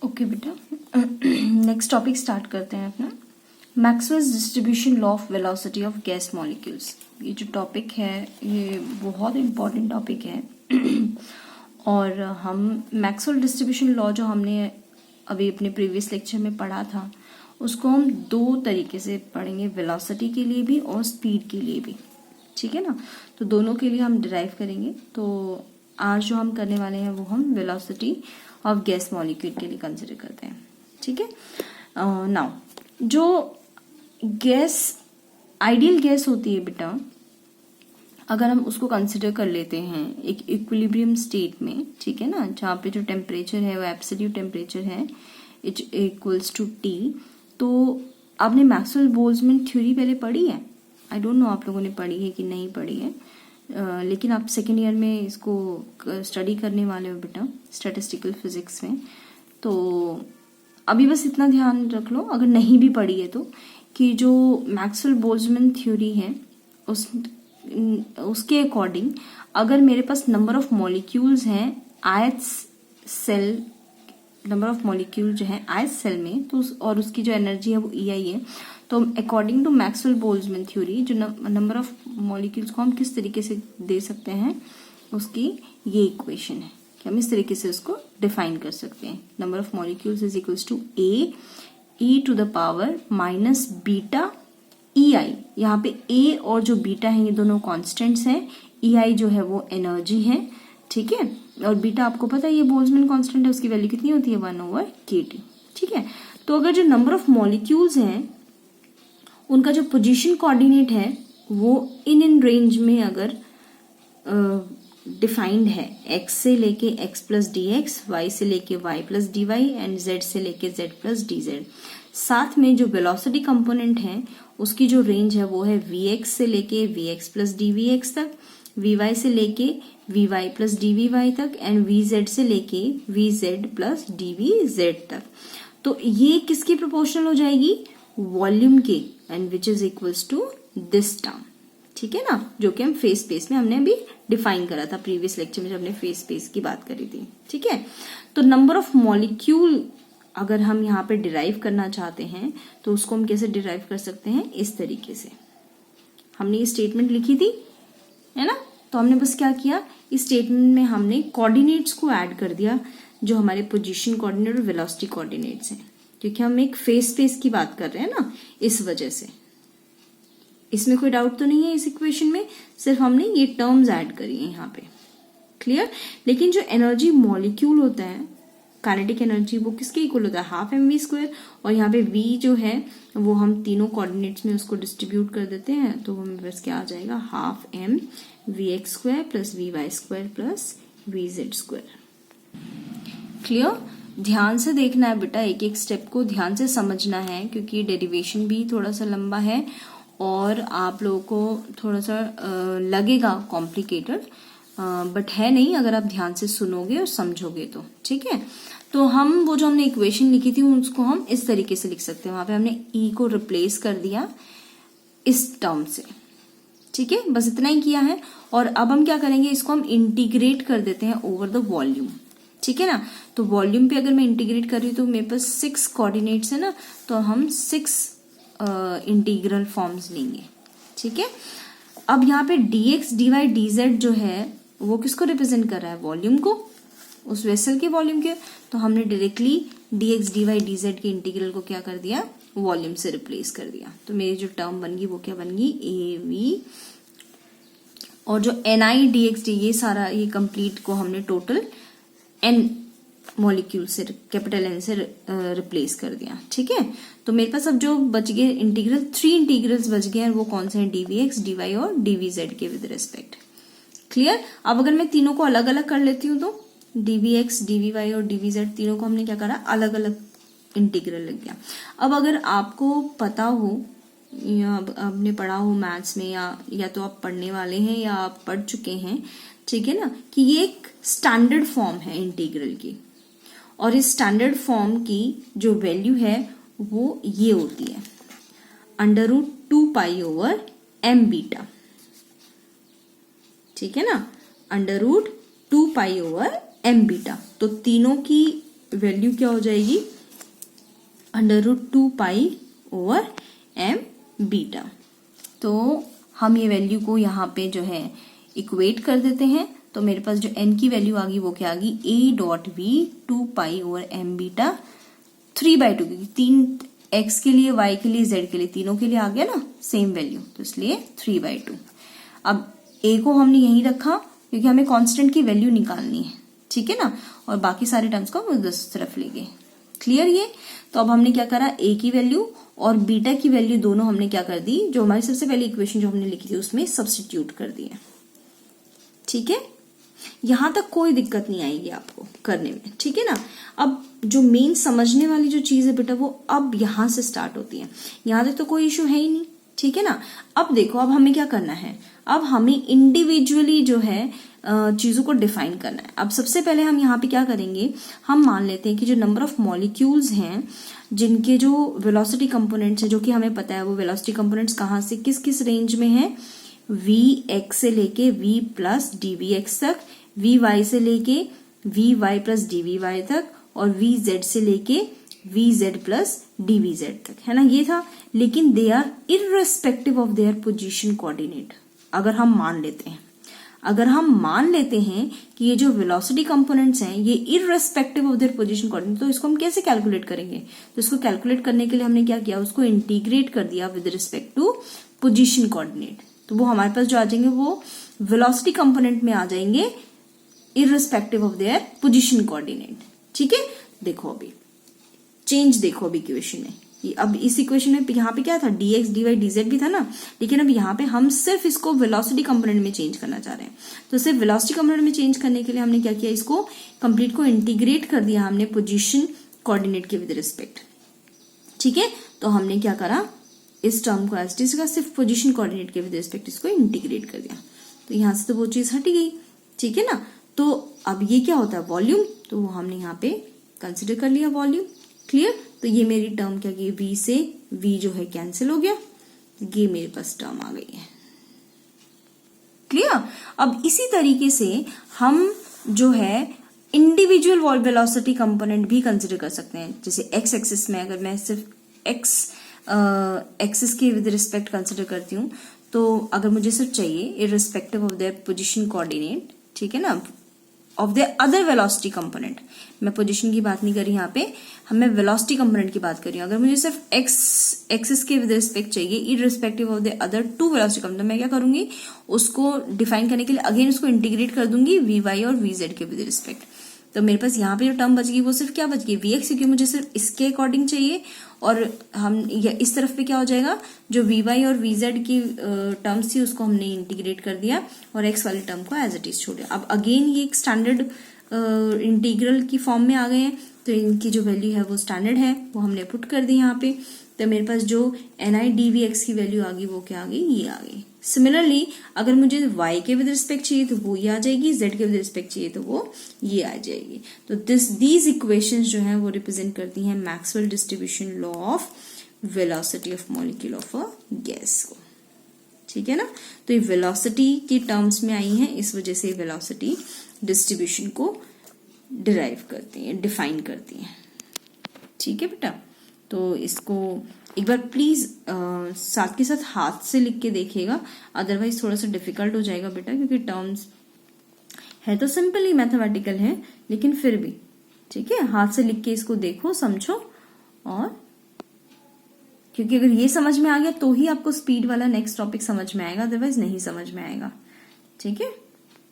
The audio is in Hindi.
ओके बेटा, नेक्स्ट टॉपिक स्टार्ट करते हैं अपना। Maxwell's distribution law of velocity of gas molecules. ये जो टॉपिक है ये बहुत इम्पॉर्टेंट टॉपिक है और हम मैक्सवेल डिस्ट्रीब्यूशन लॉ जो हमने अभी अपने प्रीवियस लेक्चर में पढ़ा था उसको हम दो तरीके से पढ़ेंगे, वेलोसिटी के लिए भी और स्पीड के लिए भी, ठीक है ना। तो दोनों के लिए हम डिराइव करेंगे। तो आज जो हम करने वाले हैं वो हम वेलोसिटी ऑफ गैस मॉलिक्यूल के लिए कंसिडर करते हैं, ठीक है। नाउ जो गैस आइडियल गैस होती है बेटा, अगर हम उसको कंसिडर कर लेते हैं एक इक्विलिब्रियम स्टेट में, ठीक है ना, जहाँ पे जो टेम्परेचर है वो एब्सोल्यूट टेम्परेचर है, इट इक्वल्स टू टी। तो आपने मैक्सवेल बोल्ट्जमैन थ्योरी पहले पढ़ी है? आई डोंट नो आप लोगों ने पढ़ी है कि नहीं पढ़ी है, लेकिन आप सेकेंड ईयर में इसको स्टडी करने वाले हो बेटा, स्टैटिस्टिकल फिजिक्स में। तो अभी बस इतना ध्यान रख लो, अगर नहीं भी पढ़ी है तो, कि जो मैक्सवेल बोल्ट्जमैन थ्योरी है उसके अकॉर्डिंग अगर मेरे पास नंबर ऑफ मॉलिक्यूल्स हैं आयत सेल, नंबर ऑफ मॉलिक्यूल जो है आयत सेल में, तो और उसकी जो एनर्जी है वो EI है, तो according to Maxwell Boltzmann theory जो नंबर ऑफ मॉलिक्यूल्स को हम किस तरीके से दे सकते हैं, उसकी ये इक्वेशन है कि हम इस तरीके से उसको डिफाइन कर सकते हैं। Number of molecules is equals to E to the power minus beta EI। यहाँ पे A और जो बीटा है ये दोनों कॉन्स्टेंट्स हैं, EI जो है वो एनर्जी है, ठीक है। और बीटा आपको पता है ये बोल्ट्जमैन कांस्टेंट है, उसकी वैल्यू कितनी होती है 1/kT, ठीक है। तो अगर जो नंबर ऑफ मॉलिक्यूल्स हैं उनका जो पोजीशन कोऑर्डिनेट है वो इन रेंज में अगर डिफाइंड है, x से लेके x प्लस dx, y से लेके y plus dy and z से लेके z प्लस dz, साथ में जो वेलोसिटी कंपोनेंट है उसकी जो रेंज है वो है vx से लेके vx प्लस dvx तक, vy से लेके vy प्लस dvy तक एंड vz से लेके vz प्लस dvz तक। तो ये किसकी प्रोपोर्शनल हो जाएगी? वॉल्यूम के, and which is equals to this term, ठीक है ना, जो कि हम फेज स्पेस में हमने अभी डिफाइन करा था प्रीवियस लेक्चर में जब हमने फेज स्पेस की बात करी थी, ठीक है। तो नंबर ऑफ मॉलिक्यूल अगर हम यहाँ पे डिराइव करना चाहते हैं तो उसको हम कैसे डिराइव कर सकते हैं? इस तरीके से हमने ये स्टेटमेंट लिखी थी, है ना। तो हमने बस क्या किया, इस स्टेटमेंट में हमने कोऑर्डिनेट्स को ऐड कर दिया जो हमारे पोजीशन कोऑर्डिनेट और वेलोसिटी कोऑर्डिनेट्स हैं, क्योंकि हम एक फेज स्पेस की बात कर रहे हैं ना, इस वजह से। इसमें कोई डाउट तो नहीं है इस इक्वेशन में, सिर्फ हमने ये टर्म्स ऐड करी है यहाँ पे, क्लियर। लेकिन जो एनर्जी मॉलिक्यूल होता है, काइनेटिक एनर्जी, वो किसके इक्वल होता है? Half mv²। और यहाँ पे v जो है वो हम तीनों कोऑर्डिनेट्स में उसको डिस्ट्रीब्यूट कर देते हैं, तो हमें बस क्या आ जाएगा, half mvx² plus vy² plus vz²। Clear? ध्यान से देखना है बेटा, एक एक स्टेप को ध्यान से समझना है, क्योंकि डेरिवेशन भी थोड़ा सा लंबा है और आप लोगों को थोड़ा सा लगेगा कॉम्प्लिकेटेड, बट है नहीं अगर आप ध्यान से सुनोगे और समझोगे तो, ठीक है। तो हम वो जो हमने इक्वेशन लिखी थी उसको हम इस तरीके से लिख सकते हैं, वहां पे हमने E को रिप्लेस कर दिया इस टर्म से, ठीक है, बस इतना ही किया है। और अब हम क्या करेंगे, इसको हम इंटीग्रेट कर देते हैं ओवर द वॉल्यूम, ठीक है ना। तो वॉल्यूम पे अगर मैं इंटीग्रेट कर रही हूँ तो मेरे पास 6 कोऑर्डिनेट्स है ना, तो हम 6 इंटीग्रल फॉर्म्स लेंगे, ठीक है। अब यहाँ पे dx dy dz जो है वो किसको रिप्रेजेंट कर रहा है? वॉल्यूम को, उस वेसल के वॉल्यूम के। तो हमने डायरेक्टली dx dy dz के इंटीग्रल को क्या कर दिया, वॉल्यूम से रिप्लेस कर दिया। तो मेरी जो टर्म बन गई वो क्या बन गई, av, और जो ni dx dy ये सारा ये कंप्लीट को हमने टोटल n मॉलिक्यूल से, कैपिटल N से रिप्लेस कर दिया, ठीक है। तो मेरे पास अब जो बच गए इंटीग्रल, 3 इंटीग्रल्स बच गए हैं, वो कौन से हैं? dvx dy और dvz के विद रिस्पेक्ट, क्लियर। अब अगर मैं तीनों को अलग अलग कर लेती हूँ तो dvx dvy और dvz तीनों को हमने क्या करा, अलग अलग इंटीग्रल लग गया। अब अगर आपको पता हो या आपने पढ़ा हो मैथ्स में, या तो आप पढ़ने वाले हैं या आप पढ़ चुके हैं, ठीक है ना, कि ये एक स्टैंडर्ड फॉर्म है इंटीग्रल की, और इस स्टैंडर्ड फॉर्म की जो वैल्यू है वो ये होती है √2π/m बीटा, ठीक है ना, √2π/m बीटा। तो तीनों की वैल्यू क्या हो जाएगी, √2 पाई ओवर m बीटा। तो हम ये वैल्यू को यहाँ पे जो है इक्वेट कर देते हैं, तो मेरे पास जो n की वैल्यू आ गई वो क्या आ गई, a.v 2 pi over m beta 3/2, क्योंकि 3 x के लिए, y के लिए, z के लिए, तीनों के लिए आ गया ना सेम वैल्यू, तो इसलिए 3/2। अब a को हमने यहीं रखा क्योंकि हमें कांस्टेंट की वैल्यू निकालनी है, ठीक है ना, और बाकी सारे टर्म्स को हम उस तरफ ले गए। क्लियर ये? तो अब हमने क्या करा, a की वैल्यू और बीटा की वैल्यू दोनों हमने क्या कर दी, जो हमारी सबसे पहली इक्वेशन जो हमने लिखी थी उसमें सब्स्टिट्यूट कर दिया। ठीक है, यहां तक कोई दिक्कत नहीं आएगी आपको करने में, ठीक है ना। अब जो मेन समझने वाली जो चीज है बेटा वो अब यहां से स्टार्ट होती है, यहां तक तो कोई इश्यू है ही नहीं, ठीक है ना। अब देखो, अब हमें क्या करना है, अब हमें इंडिविजुअली जो है चीजों को डिफाइन करना है। अब सबसे पहले हम यहाँ पे क्या करेंगे, हम मान लेते हैं कि जो नंबर ऑफ मॉलिक्यूल्स हैं जिनके जो वेलोसिटी कंपोनेंट्स है, जो कि हमें पता है वो वेलोसिटी कंपोनेंट्स कहाँ से किस किस रेंज में है, Vx से लेके V प्लस dVx तक, Vy से लेके Vy प्लस dVy तक, और Vz से लेके Vz प्लस dVz तक, है ना, ये था। लेकिन they are irrespective of their position coordinate. अगर हम मान लेते हैं कि ये जो वेलोसिटी कंपोनेंट्स हैं ये irrespective of their position coordinate, तो इसको हम कैसे कैलकुलेट करेंगे, तो इसको कैलकुलेट करने के लिए हमने क्या किया, उसको इंटीग्रेट कर दिया with respect to position coordinate. तो वो हमारे पास जो आ जाएंगे वो वेलोसिटी कंपोनेंट में आ जाएंगे irrespective of their position coordinate. ठीक है, देखो अभी चेंज देखो अभी इक्वेशन में, अब इस इक्वेशन में यहाँ पे क्या था, dx dy dz भी था ना, लेकिन अब यहाँ पे हम सिर्फ इसको वेलोसिटी कंपोनेंट में चेंज करना चाह रहे हैं। तो सिर्फ वेलोसिटी कंपोनेंट में चेंज करने के लिए हमने क्या किया, इसको कंप्लीट को इंटीग्रेट कर दिया हमने पोजीशन कोऑर्डिनेट के विद रिस्पेक्ट। ठीक है, तो हमने क्या करा, इस टर्म को एज इट इज का सिर्फ पोजीशन कोऑर्डिनेट के विद रिस्पेक्ट इसको इंटीग्रेट कर दिया, तो यहाँ से तो वो चीज हट गई। ठीक है ना, तो अब ये क्या होता है, वॉल्यूम, तो वो हमने यहाँ पे कंसिडर कर लिया वॉल्यूम। क्लियर, तो ये मेरी टर्म क्या की, v से v जो है कैंसिल हो गया, ये मेरे पास टर्म आ गई है। क्लियर, अब इसी तरीके से हम जो है इंडिविजुअल वेलोसिटी कंपोनेंट भी कंसिडर कर सकते हैं। जैसे x एक्सिस में अगर मैं सिर्फ x एक्सिस के विद रिस्पेक्ट कंसिडर करती हूँ, तो अगर मुझे सिर्फ चाहिए irrespective of their position coordinate, ठीक है ना, of the other velocity component, मैं पोजीशन की बात नहीं कर रही यहाँ पे, हमें वेलोसिटी कंपोनेंट की बात कर रही हूँ। अगर मुझे सिर्फ x एक्सिस के विद रिस्पेक्ट चाहिए irrespective of the other two velocity component, मैं क्या करूंगी, उसको डिफाइन करने के लिए अगेन उसको इंटीग्रेट कर दूंगी vy और vz के विद रिस्पेक्ट। तो मेरे पास यहाँ पे जो टर्म बच गई वो सिर्फ क्या बच गई, vx, क्योंकि मुझे सिर्फ इसके अकॉर्डिंग चाहिए, और हम इस तरफ पे क्या हो जाएगा, जो vy और vz की टर्म्स थी उसको हमने इंटीग्रेट कर दिया और x वाली टर्म को एज इट इज छोड़ दिया। अब अगेन ये एक स्टैंडर्ड इंटीग्रल की फॉर्म में आ गए हैं, तो इनकी जो वैल्यू है वो स्टैंडर्ड है, वो हमने पुट कर दी यहाँ पे। तो मेरे पास जो ni dvx की वैल्यू आ गई वो क्या आ गई, ये आ गई। सिमिलरली अगर मुझे y के विद रिस्पेक्ट चाहिए तो वो ये आ जाएगी, z के विद रिस्पेक्ट चाहिए तो वो ये आ जाएगी। तो दीज इक्वेशंस जो हैं वो रिप्रेजेंट करती हैं Maxwell distribution law of velocity of molecule of a gas को। ठीक है ना, तो ये वेलोसिटी की टर्म्स में आई हैं, इस वजह से वेलोसिटी डिस्ट्रीब्यूशन को डिराइव करती हैं, डिफाइन करती हैं। ठीक है बेटा, तो इसको एक बार प्लीज साथ के साथ हाथ से लिख के देखिएगा, अदरवाइज थोड़ा सा डिफिकल्ट हो जाएगा बेटा, क्योंकि टर्म्स है तो सिंपल ही मैथमेटिकल है, लेकिन फिर भी ठीक है, हाथ से लिख के इसको देखो, समझो, और क्योंकि अगर ये समझ में आ गया तो ही आपको स्पीड वाला नेक्स्ट टॉपिक समझ में आएगा, अदरवाइज नहीं समझ में आएगा। ठीक है।